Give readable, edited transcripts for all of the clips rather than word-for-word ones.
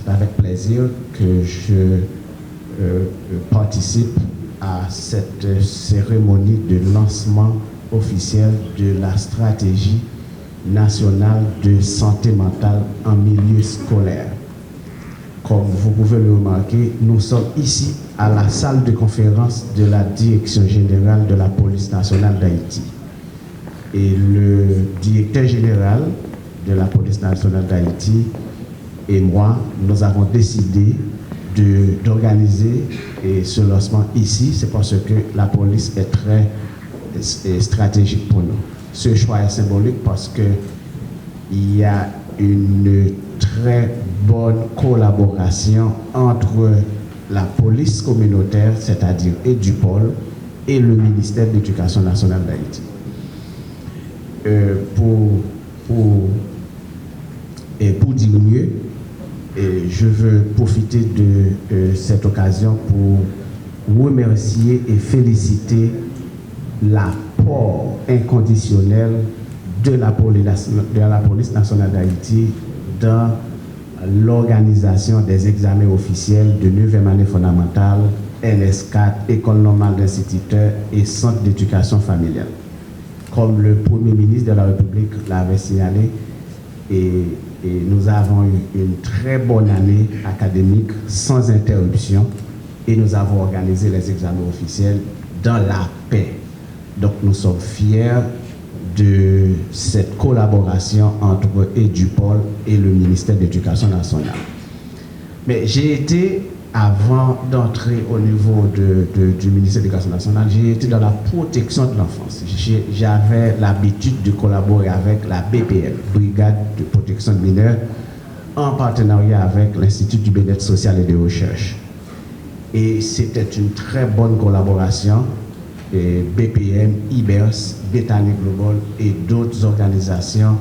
C'est avec plaisir que je participe à cette cérémonie de lancement officiel de la stratégie nationale de santé mentale en milieu scolaire. Comme vous pouvez le remarquer, nous sommes ici à la salle de conférence de la Direction générale de la police nationale d'Haïti. Et le directeur général de la police nationale d'Haïti et moi, nous avons décidé d'organiser ce lancement ici. C'est parce que la police est très stratégique pour nous. Ce choix est symbolique parce qu'il y a une très bonne collaboration entre la police communautaire, c'est-à-dire EduPol, et le ministère de l'Éducation nationale d'Haïti. Pour dire mieux, je veux profiter de cette occasion pour remercier et féliciter l'apport inconditionnel de la police nationale d'Haïti dans l'organisation des examens officiels de 9e année fondamentale, NS4, École normale d'instituteurs et Centre d'éducation familiale. Comme le Premier ministre de la République l'avait signalé, et nous avons eu une très bonne année académique sans interruption et nous avons organisé les examens officiels dans la paix. Donc nous sommes fiers de cette collaboration entre EduPol et le ministère de l'Éducation nationale. Mais j'ai été, avant d'entrer au niveau du ministère de l'Éducation nationale, j'ai été dans la protection de l'enfance. J'avais l'habitude de collaborer avec la BPM, Brigade de protection de mineurs, en partenariat avec l'Institut du bien-être social et de recherche. Et c'était une très bonne collaboration. Et BPM, IBERS, Bethany Global et d'autres organisations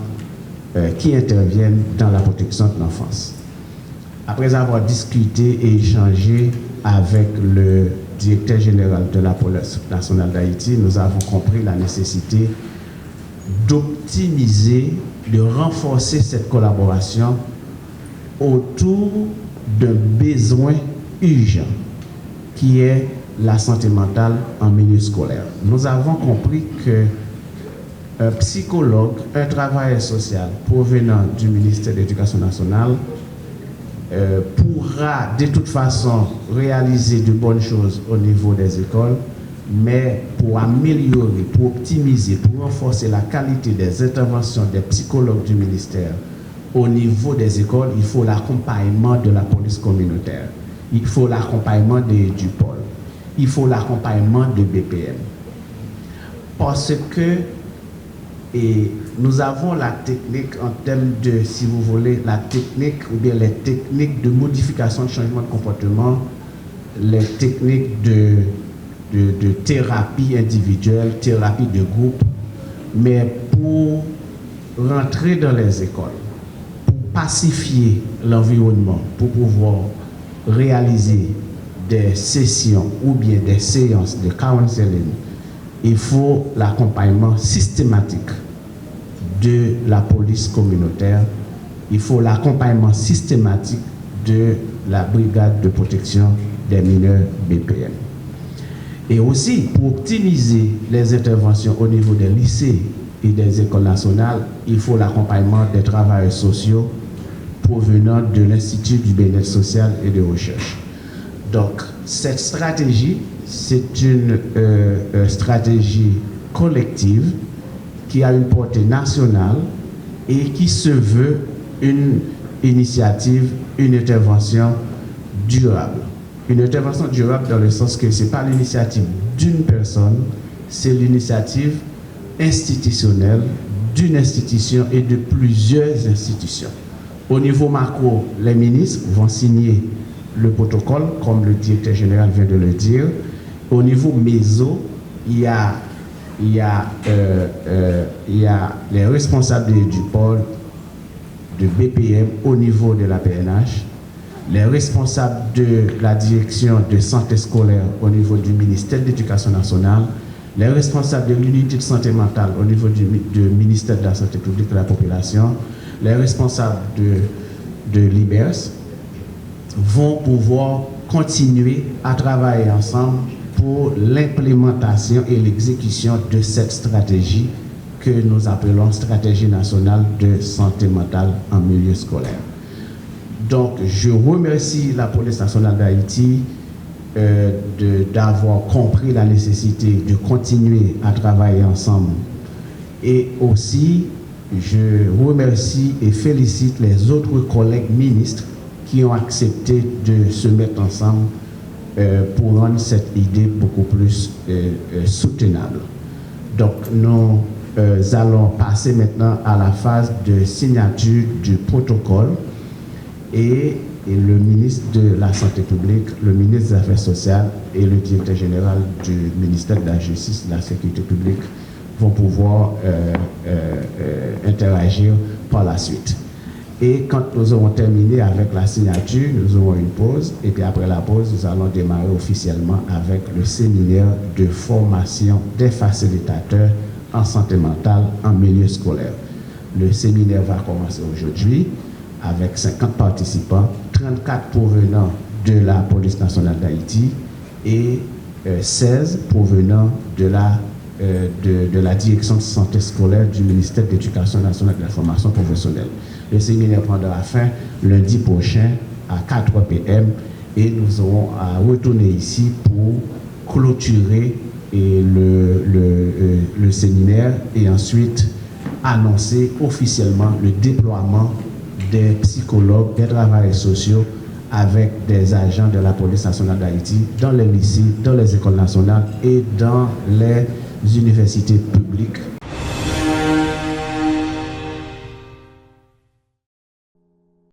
qui interviennent dans la protection de l'enfance. Après avoir discuté et échangé avec le directeur général de la police nationale d'Haïti, nous avons compris la nécessité d'optimiser, de renforcer cette collaboration autour d'un besoin urgent qui est la santé mentale en milieu scolaire. Nous avons compris qu'un psychologue, un travailleur social provenant du ministère de l'Éducation nationale pourra de toute façon réaliser de bonnes choses au niveau des écoles, mais pour améliorer, pour optimiser, pour renforcer la qualité des interventions des psychologues du ministère au niveau des écoles, il faut l'accompagnement de la police communautaire, il faut l'accompagnement de EduPol, il faut l'accompagnement de BPM. Parce que nous avons la technique en termes de, si vous voulez, la technique ou bien les techniques de modification de changement de comportement, les techniques de thérapie individuelle, thérapie de groupe, mais pour rentrer dans les écoles, pour pacifier l'environnement, pour pouvoir réaliser des sessions ou bien des séances de counseling, il faut l'accompagnement systématique de la police communautaire, il faut l'accompagnement systématique de la brigade de protection des mineurs BPM. Et aussi, pour optimiser les interventions au niveau des lycées et des écoles nationales, il faut l'accompagnement des travailleurs sociaux provenant de l'Institut du bien-être social et de recherche. Donc, cette stratégie, c'est une stratégie collective qui a une portée nationale et qui se veut une initiative, une intervention durable. Une intervention durable dans le sens que ce n'est pas l'initiative d'une personne, c'est l'initiative institutionnelle d'une institution et de plusieurs institutions. Au niveau macro, les ministres vont signer le protocole, comme le directeur général vient de le dire. Au niveau méso, il y a les responsables du pôle de BPM au niveau de la PNH, les responsables de la direction de santé scolaire au niveau du ministère de l'Éducation nationale, les responsables de l'unité de santé mentale au niveau du ministère de la Santé publique et de la population, les responsables de l'IBERS vont pouvoir continuer à travailler ensemble pour l'implémentation et l'exécution de cette stratégie que nous appelons Stratégie nationale de santé mentale en milieu scolaire. Donc, je remercie la police nationale d'Haïti d'avoir compris la nécessité de continuer à travailler ensemble. Et aussi, je remercie et félicite les autres collègues ministres qui ont accepté de se mettre ensemble pour rendre cette idée beaucoup plus soutenable. Donc, nous allons passer maintenant à la phase de signature du protocole et le ministre de la Santé publique, le ministre des Affaires sociales et le directeur général du ministère de la Justice et de la Sécurité publique vont pouvoir interagir par la suite. Et quand nous aurons terminé avec la signature, nous aurons une pause. Et puis après la pause, nous allons démarrer officiellement avec le séminaire de formation des facilitateurs en santé mentale en milieu scolaire. Le séminaire va commencer aujourd'hui avec 50 participants, 34 provenant de la police nationale d'Haïti et 16 provenant de la direction de santé scolaire du ministère de l'Éducation nationale et de la formation professionnelle. Le séminaire prendra fin lundi prochain à 4 p.m. et nous aurons à retourner ici pour clôturer le séminaire et ensuite annoncer officiellement le déploiement des psychologues, des travailleurs sociaux avec des agents de la police nationale d'Haïti dans les lycées, dans les écoles nationales et dans les universités publiques